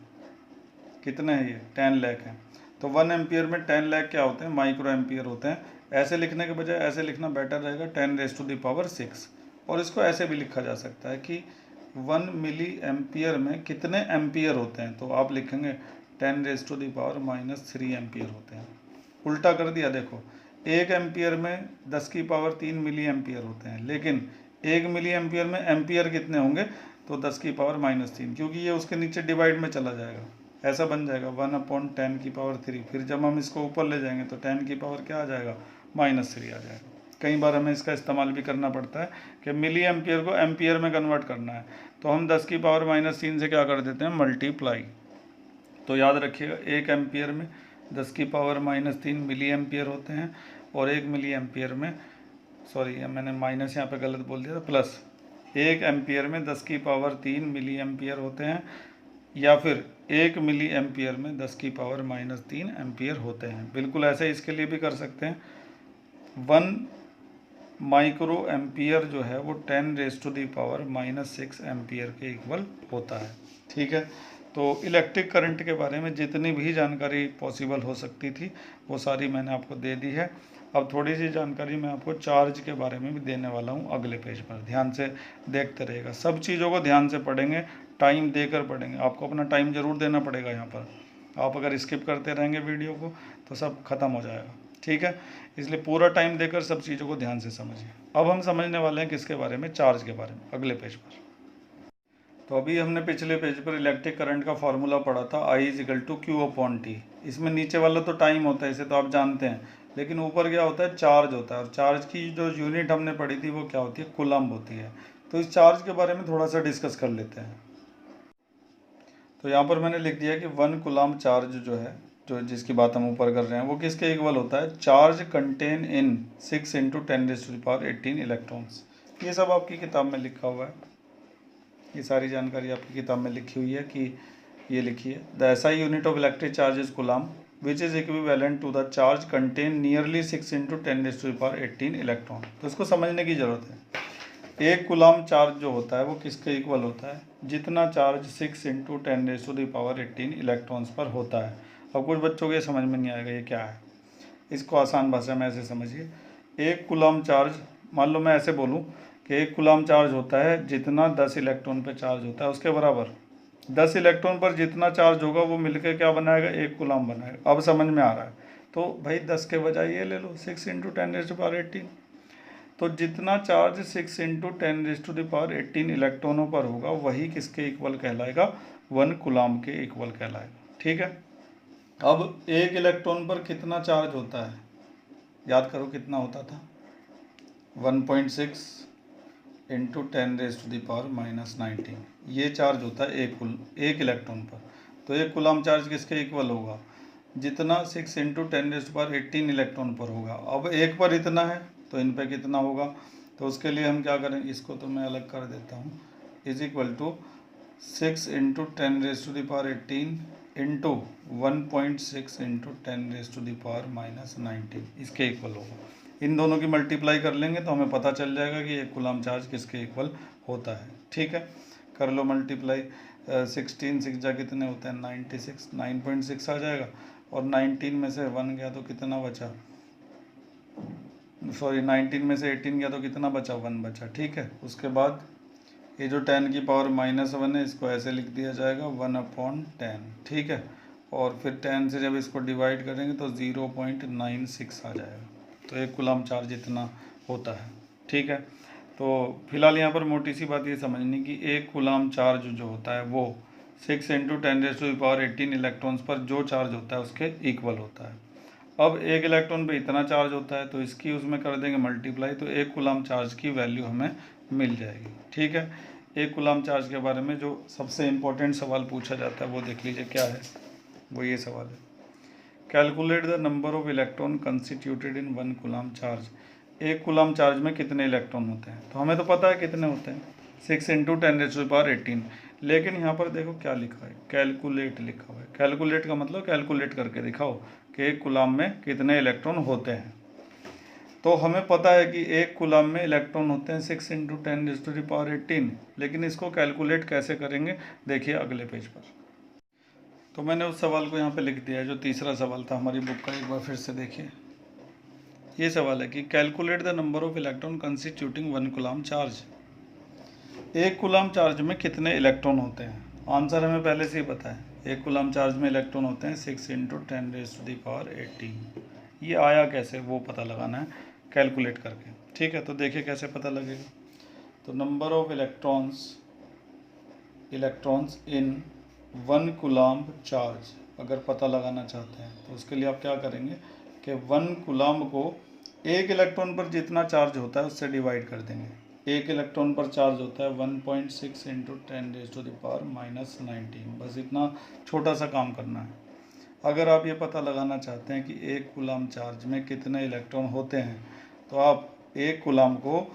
Speaker 1: कितने हैं ये, 10 लाख हैं। तो 1 एम्पियर में 10 लाख क्या होते हैं, माइक्रो एम्पियर होते हैं। ऐसे लिखने के बजाय ऐसे लिखना बेटर रहेगा, 10⁻⁶। और इसको ऐसे भी लिखा जा सकता है कि 1 मिली एम्पियर में कितने एम्पियर होते हैं, तो आप लिखेंगे 10⁻³ एम्पियर होते हैं। उल्टा कर दिया, देखो 1 एम्पियर में 10⁻³ मिली एम्पियर होते हैं, लेकिन 1 मिली एम्पियर में एम्पियर कितने होंगे, तो 10⁻³ क्योंकि ये उसके नीचे डिवाइड में चला जाएगा, ऐसा बन जाएगा 1/10⁻³। फिर जब हम इसको ऊपर ले जाएंगे तो 10 की पावर क्या आ जाएगा, -3 आ जाएगा। कई बार हमें इसका इस्तेमाल भी करना पड़ता है कि मिली एम्पियर को एम्पियर में कन्वर्ट करना है, तो हम 10⁻³ से क्या कर देते हैं, मल्टीप्लाई। तो याद रखिएगा 1 एम्पियर में 10⁻³ मिली एम्पियर होते हैं, और 1 मिली एम्पियर में, सॉरी मैंने माइनस यहाँ पे गलत बोल दिया था, प्लस 1 एम्पियर में 10⁻³ मिली एम्पियर होते हैं, या फिर 1 मिली एम्पियर में 10⁻³ एम्पियर होते हैं। बिल्कुल ऐसे इसके लिए भी कर सकते हैं। 1 माइक्रो एम्पियर जो है वो 10⁻⁻6 एम्पियर के इक्वल होता है। ठीक है, तो इलेक्ट्रिक करंट के बारे में जितनी भी जानकारी पॉसिबल हो सकती थी वो सारी मैंने आपको दे दी है। अब थोड़ी सी जानकारी मैं आपको चार्ज के बारे में भी देने वाला हूँ अगले पेज पर, ध्यान से देखते रहिएगा। सब चीज़ों को ध्यान से पढ़ेंगे, टाइम देकर पढ़ेंगे। आपको अपना टाइम ज़रूर देना पड़ेगा यहाँ पर। आप अगर स्किप करते रहेंगे वीडियो को तो सब खत्म हो जाएगा, ठीक है। इसलिए पूरा टाइम देकर सब चीज़ों को ध्यान से समझिए। अब हम समझने वाले हैं किसके बारे में, चार्ज के बारे में, अगले पेज पर। तो अभी हमने पिछले पेज पर इलेक्ट्रिक करंट का फॉर्मूला पढ़ा था, I = Q/T। इसमें नीचे वाला तो टाइम होता है, इसे तो आप जानते हैं, लेकिन ऊपर क्या होता है, चार्ज होता है। और चार्ज की जो यूनिट हमने पढ़ी थी वो क्या होती है, कूलम्ब होती है। तो इस चार्ज के बारे में थोड़ा सा डिस्कस कर लेते हैं। तो यहाँ पर मैंने लिख दिया कि 1 कूलम्ब चार्ज जो है, जो जिसकी बात हम ऊपर कर रहे हैं, वो किसके इक्वल होता है, चार्ज कंटेन इन 6 × 10⁻18 इलेक्ट्रॉन्स। ये सब आपकी किताब में लिखा हुआ है, ये सारी जानकारी आपकी किताब में लिखी हुई है कि ये लिखिए, the SI unit of electric charge is coulomb which is equivalent to the charge content nearly 6 × 10⁻18 electron. तो इसको समझने की ज़रूरत है। एक कूलम्ब चार्ज जो होता है वो किसके इक्वल होता है, जितना चार्ज 6 × 10⁻18 इलेक्ट्रॉन्स पर होता है। अब कुछ बच्चों को ये समझ में नहीं आएगा ये क्या है, इसको आसान भाषा में ऐसे समझिए। एक कूलम्ब चार्ज, मान लो मैं ऐसे बोलूँ कि एक कूलम्ब चार्ज होता है जितना 10 इलेक्ट्रॉन पर चार्ज होता है उसके बराबर। 10 इलेक्ट्रॉन पर जितना चार्ज होगा वो मिलकर क्या बनाएगा, एक कूलम्ब बनाएगा। अब समझ में आ रहा है। तो भाई 10 के बजाय ये ले लो, 6 × 10⁻18। तो जितना चार्ज 6 × 10⁻18 इलेक्ट्रॉनों पर होगा वही किसके इक्वल कहलाएगा, 1 कूलम्ब के इक्वल कहलाएगा, ठीक है। अब एक इलेक्ट्रॉन पर कितना चार्ज होता है, याद करो कितना होता था, 1.6 × 10⁻⁻19। ये चार्ज होता है एक इलेक्ट्रॉन पर। तो एक कूलम्ब चार्ज किसके इक्वल होगा, जितना 6 × 10⁻18 इलेक्ट्रॉन पर होगा। अब एक पर इतना है तो इन पे कितना होगा, तो उसके लिए हम क्या करें, इसको तो मैं अलग कर देता हूँ, इज इक्वल टू 6 × 10⁻18 इंटू 1.6 × 10⁻⁻19 इसके इक्वल होगा। इन दोनों की मल्टीप्लाई कर लेंगे तो हमें पता चल जाएगा कि एक कूलम्ब चार्ज किसके इक्वल होता है, ठीक है। कर लो मल्टीप्लाई, 16 6 जा कितने होते हैं, 96, 9.6 आ जाएगा। और 19 में से 1 गया तो कितना बचा, सॉरी 19 में से 18 गया तो कितना बचा, 1 बचा, ठीक है। उसके बाद ये जो 10 की पावर -1 है इसको ऐसे लिख दिया जाएगा 1/10, ठीक है। और फिर 10 से जब इसको डिवाइड करेंगे तो 0.96 आ जाएगा। तो एक कूलम्ब चार्ज इतना होता है, ठीक है। तो फिलहाल यहाँ पर मोटी सी बात ये समझनी कि एक कूलम्ब चार्ज जो होता है वो 6 × 10⁻18 इलेक्ट्रॉन्स पर जो चार्ज होता है उसके इक्वल होता है। अब एक इलेक्ट्रॉन पे इतना चार्ज होता है तो इसकी उसमें कर देंगे मल्टीप्लाई, तो एक कूलम्ब चार्ज की वैल्यू हमें मिल जाएगी, ठीक है। एक कूलम्ब चार्ज के बारे में जो सबसे इम्पोर्टेंट सवाल पूछा जाता है वो देख लीजिए क्या है, वो ये सवाल है, calculate the number of electron constituted in 1 coulomb charge. एक कूलम्ब चार्ज में कितने इलेक्ट्रॉन होते हैं, तो हमें तो पता है कितने होते हैं, 6 × 10⁻18। लेकिन यहाँ पर देखो क्या लिखा है, कैलकुलेट लिखा हुआ है। कैलकुलेट का मतलब कैलकुलेट करके दिखाओ कि एक कूलम्ब में कितने इलेक्ट्रॉन होते हैं। तो हमें पता है कि एक कूलम्ब में इलेक्ट्रॉन होते हैं 6 × 10⁻18, लेकिन इसको कैलकुलेट कैसे करेंगे देखिए अगले पेज पर। तो मैंने उस सवाल को यहाँ पे लिख दिया है जो तीसरा सवाल था हमारी बुक का, एक बार फिर से देखिए। ये सवाल है कि calculate the number of electron constituting 1 coulomb charge. एक कूलम्ब चार्ज में कितने इलेक्ट्रॉन होते हैं, आंसर हमें पहले से ही पता है। एक कूलम्ब चार्ज में इलेक्ट्रॉन होते हैं 6 × 10⁻18। ये आया कैसे वो पता लगाना है कैलकुलेट करके, ठीक है। तो देखिए कैसे पता लगेगा, तो number of electrons in 1 coulomb charge अगर पता लगाना चाहते हैं तो उसके लिए आप क्या करेंगे कि 1 कूलम्ब को एक इलेक्ट्रॉन पर जितना चार्ज होता है उससे डिवाइड कर देंगे। एक इलेक्ट्रॉन पर चार्ज होता है 1.6 × 10⁻⁻19, बस इतना छोटा सा काम करना है। अगर आप ये पता लगाना चाहते हैं कि एक कूलम्ब चार्ज में कितने इलेक्ट्रॉन होते हैं तो आप एक कूलम्ब को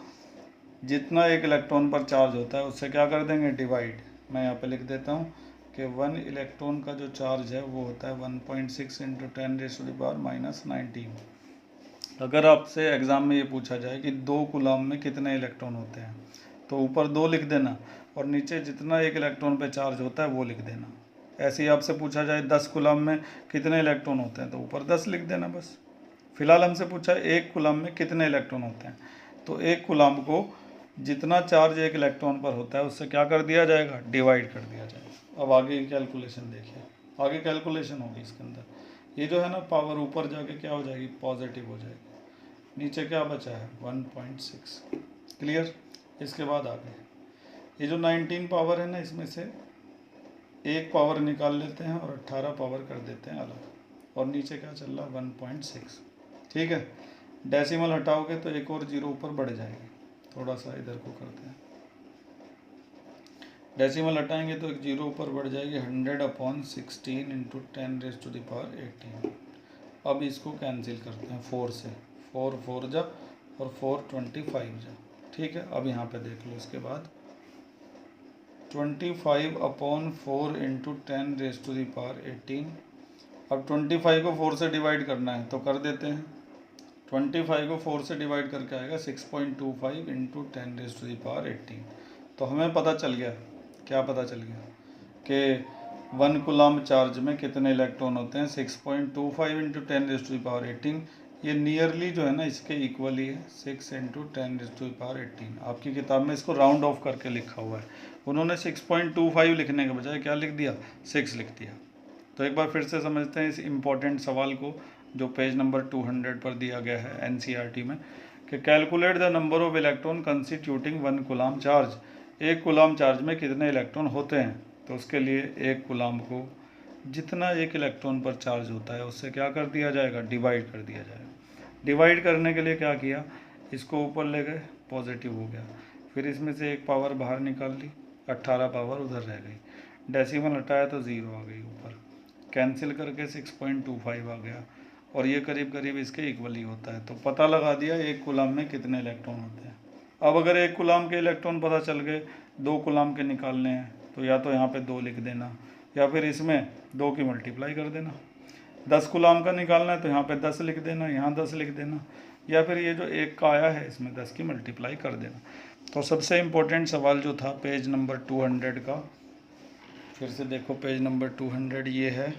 Speaker 1: जितना एक इलेक्ट्रॉन पर चार्ज होता है उससे क्या कर देंगे, डिवाइड। मैं यहाँ पे लिख देता हूँ कि 1 इलेक्ट्रॉन का जो चार्ज है वो होता है 1.6 × 10⁻⁻19। अगर आपसे एग्ज़ाम में ये पूछा जाए कि 2 कूलम्ब में कितने इलेक्ट्रॉन होते हैं तो ऊपर 2 लिख देना और नीचे जितना एक इलेक्ट्रॉन पे चार्ज होता है वो लिख देना। ऐसे ही आपसे पूछा जाए 10 कूलम्ब में कितने इलेक्ट्रॉन होते हैं तो ऊपर 10 लिख देना बस। फिलहाल हमसे पूछा है एक कूलम्ब में कितने इलेक्ट्रॉन होते हैं, तो एक कूलम्ब को जितना चार्ज एक इलेक्ट्रॉन पर होता है उससे क्या कर दिया जाएगा, डिवाइड कर दिया जाएगा। अब आगे की कैलकुलेशन देखिए, आगे कैलकुलेशन होगी इसके अंदर। ये जो है ना पावर ऊपर जाके क्या हो जाएगी, पॉजिटिव हो जाएगी, नीचे क्या बचा है 1.6। क्लियर। इसके बाद आगे ये जो 19 पावर है ना, इसमें से एक पावर निकाल लेते हैं और 18 पावर कर देते हैं अलग, और नीचे क्या चल रहा है 1.6। ठीक है, डेसिमल हटाओगे तो एक और जीरो ऊपर बढ़ जाएगी, थोड़ा सा इधर को करते हैं, डेसिमल हटाएंगे तो एक जीरो ऊपर बढ़ जाएगी, 100/16 इंटू 10⁻18। अब इसको कैंसिल करते हैं 4 से, 4 4 जा और 4 25 जा। ठीक है, अब यहाँ पे देख लो, इसके बाद 25/4 इंटू 10⁻18। अब 25 को 4 से डिवाइड करना है तो कर देते हैं, 25 को 4 से डिवाइड करके आएगा 6.25 इंटू 10⁻18। तो हमें पता चल गया, क्या पता चल गया कि 1 कूलम्ब चार्ज में कितने इलेक्ट्रॉन होते हैं, 6.25 इंटू 10⁻18। ये नियरली जो है ना इसके इक्वल ही है, 6 इंटू 10⁻18। आपकी किताब में इसको राउंड ऑफ करके लिखा हुआ है, उन्होंने 6.25 लिखने के बजाय क्या लिख दिया, 6 लिख दिया। तो एक बार फिर से समझते हैं इस इम्पोर्टेंट सवाल को जो पेज नंबर 200 पर दिया गया है एनसीईआरटी में, कि calculate the number of electron constituting 1 coulomb charge. एक कूलम्ब चार्ज में कितने इलेक्ट्रॉन होते हैं, तो उसके लिए एक कूलम्ब को जितना एक इलेक्ट्रॉन पर चार्ज होता है उससे क्या कर दिया जाएगा, डिवाइड कर दिया जाएगा। डिवाइड करने के लिए क्या किया, इसको ऊपर ले गए, पॉजिटिव हो गया, फिर इसमें से एक पावर बाहर निकाल ली, 18 पावर उधर रह गई, डेसिमल हटाया तो ज़ीरो आ गई ऊपर, कैंसिल करके 6.25 आ गया, और ये करीब करीब इसके इक्वल ही होता है। तो पता लगा दिया एक कूलम्ब में कितने इलेक्ट्रॉन होते हैं। अब अगर एक कूलम्ब के इलेक्ट्रॉन पता चल गए, 2 कूलम्ब के निकालने हैं तो या तो यहाँ पे 2 लिख देना, या फिर इसमें 2 की मल्टीप्लाई कर देना। 10 कूलम्ब का निकालना है तो यहाँ पे 10 लिख देना, यहाँ 10 लिख देना, या फिर ये जो एक का आया है इसमें 10 की मल्टीप्लाई कर देना। तो सबसे इम्पोर्टेंट सवाल जो था पेज नंबर 200 का, फिर से देखो पेज नंबर 200 ये है,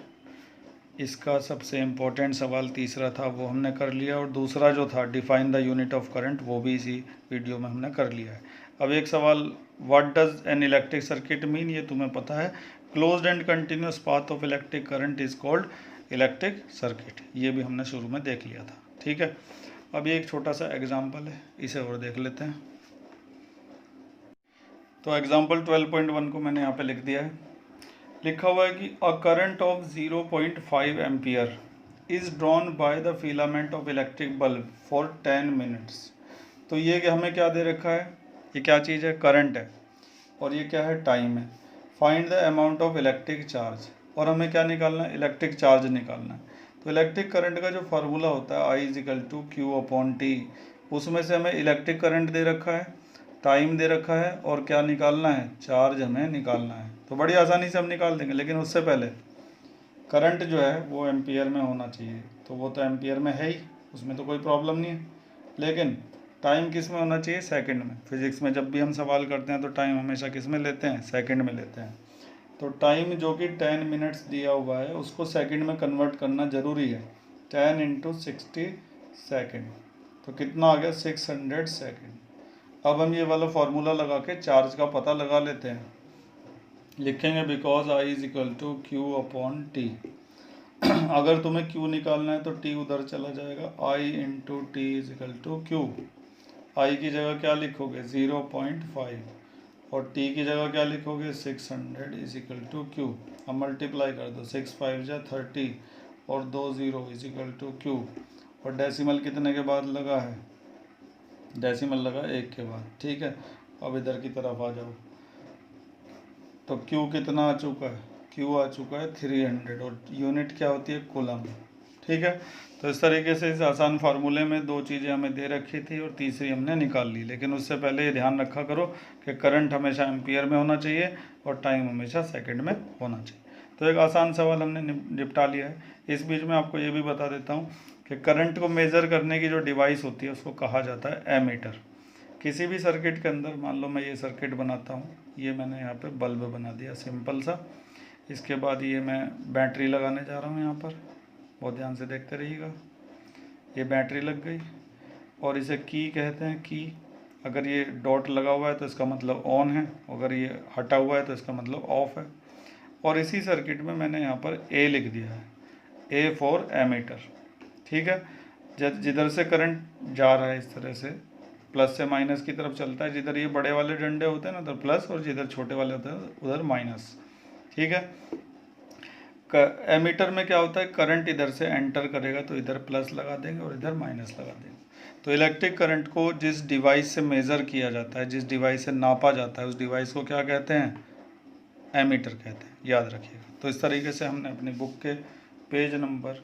Speaker 1: इसका सबसे इम्पोर्टेंट सवाल तीसरा था वो हमने कर लिया, और दूसरा जो था define the unit of current वो भी इसी वीडियो में हमने कर लिया है। अब एक सवाल, what does N electric circuit mean, ये तुम्हें पता है, closed end continuous path of electric current is called electric circuit, ये भी हमने शुरू में देख लिया था। ठीक है, अब ये एक छोटा सा एग्जाम्पल है, इसे और देख लेते हैं। तो एग्जाम्पल 12.1 को मैंने यहाँ पे लिख दिया है, लिखा हुआ है कि a current of 0.5 ampere is drawn by the filament of electric bulb for 10 minutes. तो ये कि हमें क्या दे रखा है, ये क्या चीज़ है, करंट है, और ये क्या है, टाइम है। Find the amount of electric charge, और हमें क्या निकालना है, इलेक्ट्रिक चार्ज निकालना है। तो इलेक्ट्रिक करंट का जो फार्मूला होता है I = Q/T, उसमें से हमें इलेक्ट्रिक करंट दे रखा है, टाइम दे रखा है, और क्या निकालना है, चार्ज हमें निकालना है। तो बड़ी आसानी से हम निकाल देंगे, लेकिन उससे पहले करंट जो है वो एम्पियर में होना चाहिए, तो वो तो एम्पियर में है ही, उसमें तो कोई प्रॉब्लम नहीं है। लेकिन टाइम किस में होना चाहिए, सेकंड में। फिजिक्स में जब भी हम सवाल करते हैं तो टाइम हमेशा किस में लेते हैं, सेकंड में लेते हैं। तो टाइम जो कि 10 मिनट्स दिया हुआ है उसको सेकंड में कन्वर्ट करना ज़रूरी है, 10 × 60 सेकेंड, तो कितना आ गया, 600 सेकेंड। अब हम ये वाला फार्मूला लगा के चार्ज का पता लगा लेते हैं, लिखेंगे बिकॉज I = Q/T। अगर तुम्हें Q निकालना है तो T उधर चला जाएगा, I × T = Q। I की जगह क्या लिखोगे, 0.5, और T की जगह क्या लिखोगे, 600 = Q। अब मल्टीप्लाई कर दो, 6 5 जा 30, और 2 0 = Q। और डेसिमल कितने के बाद लगा है, डेसिमल लगा 1 के बाद। ठीक है, अब इधर की तरफ आ जाओ, तो Q कितना आ चुका है, Q आ चुका है 300, और यूनिट क्या होती है, कूलम। ठीक है, तो इस तरीके से इस आसान फार्मूले में 2 चीज़ें हमें दे रखी थी और तीसरी हमने निकाल ली। लेकिन उससे पहले ये ध्यान रखा करो कि करंट हमेशा एम्पियर में होना चाहिए और टाइम हमेशा सेकंड में होना चाहिए। तो एक आसान सवाल हमने निपटा लिया है। इस बीच में आपको ये भी बता देता हूँ कि करंट को मेज़र करने की जो डिवाइस होती है उसको कहा जाता है एमीटर। किसी भी सर्किट के अंदर, मान लो मैं ये सर्किट बनाता हूँ, ये मैंने यहाँ पे बल्ब बना दिया सिंपल सा। इसके बाद ये मैं बैटरी लगाने जा रहा हूँ यहाँ पर, बहुत ध्यान से देखते रहिएगा। ये बैटरी लग गई, और इसे की कहते हैं। की अगर ये डॉट लगा हुआ है तो इसका मतलब ऑन है, अगर ये हटा हुआ है तो इसका मतलब ऑफ है। और इसी सर्किट में मैंने यहाँ पर ए लिख दिया है, ए फॉर एमीटर। ठीक है, जिधर से करंट जा रहा है इस तरह से प्लस से माइनस की तरफ चलता है, जिधर ये बड़े वाले डंडे होते हैं ना उधर प्लस, और जिधर छोटे वाले होते हैं उधर माइनस। ठीक है, एमीटर में क्या होता है, करंट इधर से एंटर करेगा तो इधर प्लस लगा देंगे और इधर माइनस लगा देंगे। तो इलेक्ट्रिक करंट को जिस डिवाइस से मेज़र किया जाता है, जिस डिवाइस से नापा जाता है, उस डिवाइस को क्या कहते हैं, एमीटर कहते हैं, याद रखिएगा। तो इस तरीके से हमने अपनी बुक के पेज नंबर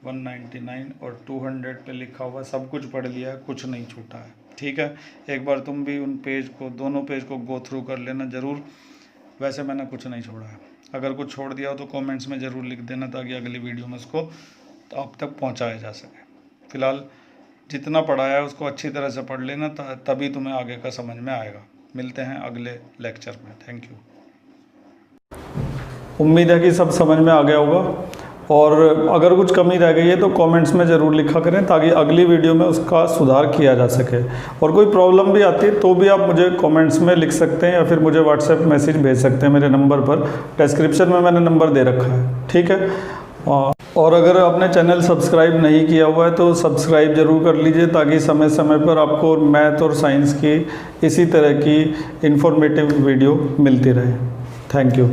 Speaker 1: 199 और 200 पे लिखा हुआ सब कुछ पढ़ लिया है, कुछ नहीं छूटा है। ठीक है, एक बार तुम भी उन पेज को, दोनों पेज को गो थ्रू कर लेना ज़रूर। वैसे मैंने कुछ नहीं छोड़ा है, अगर कुछ छोड़ दिया हो तो कमेंट्स में ज़रूर लिख देना, ताकि अगली वीडियो में उसको तो आप तक पहुंचाया जा सके। फ़िलहाल जितना पढ़ाया है उसको अच्छी तरह से पढ़ लेना, तभी तुम्हें आगे का समझ में आएगा। मिलते हैं अगले लेक्चर में। Thank you. उम्मीद है कि सब समझ में आ गया होगा, और अगर कुछ कमी रह गई है तो कमेंट्स में ज़रूर लिखा करें, ताकि अगली वीडियो में उसका सुधार किया जा सके। और कोई प्रॉब्लम भी आती है तो भी आप मुझे कमेंट्स में लिख सकते हैं, या फिर मुझे व्हाट्सएप मैसेज भेज सकते हैं मेरे नंबर पर। डिस्क्रिप्शन में मैंने नंबर दे रखा है। ठीक है, और अगर आपने चैनल सब्सक्राइब नहीं किया हुआ है तो सब्सक्राइब ज़रूर कर लीजिए, ताकि समय समय पर आपको मैथ और साइंस की इसी तरह की इन्फॉर्मेटिव वीडियो मिलती रहे। Thank you.